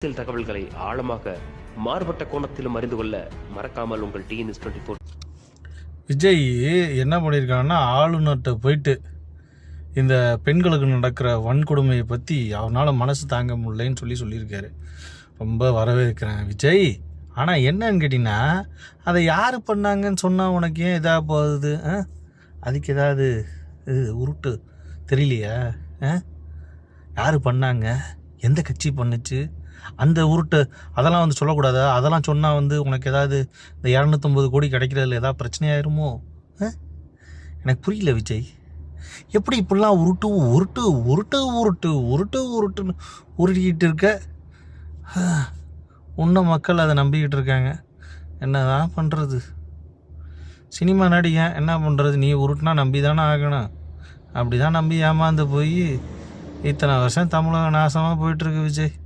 அரசியல் தகவல்களை ஆழமாக மாறுபட்ட கோணத்திலும் அறிந்து கொள்ள மறக்காமல் உங்கள் TNS24. விஜய் என்ன பண்ணியிருக்காங்கன்னா, ஆளுநர்கிட்ட போயிட்டு இந்த பெண்களுக்கு நடக்கிற வன்கொடுமையை பற்றி அவனால் மனசு தாங்க முடியலன்னு சொல்லியிருக்காரு. ரொம்ப வரவேற்கிறேன் விஜய். ஆனால் என்னன்னு கேட்டிங்கன்னா, அதை யார் பண்ணாங்கன்னு சொன்னால் உனக்கு ஏன் இதாக போகுது? அதுக்கு ஏதாவது உருட்டு தெரியலையா? யார் பண்ணாங்க, எந்த கட்சி பண்ணுச்சு, அந்த உருட்டு அதெல்லாம் வந்து சொல்லக்கூடாதா? அதெல்லாம் சொன்னால் உனக்கு ஏதாவது இந்த 250 கோடி கிடைக்கிறதுல ஏதாவது பிரச்சனையாயிருமோ? எனக்கு புரியல விஜய். எப்படி இப்படிலாம் உருட்டு உருட்டு உருட்டு உருட்டு உருட்டு உருட்டுன்னு உருட்டிக்கிட்டு இருக்க? இன்னும் மக்கள் அதை நம்பிக்கிட்டு இருக்காங்க. என்னதான் பண்ணுறது? சினிமா நடிகன் என்ன பண்ணுறது? நீ உருட்டுனா நம்பி தானே ஆகணும். அப்படி தான் நம்பி ஏமாந்து போய் இத்தனை வருஷம் தமிழகம் நாசமாக போயிட்டுருக்கு விஜய்.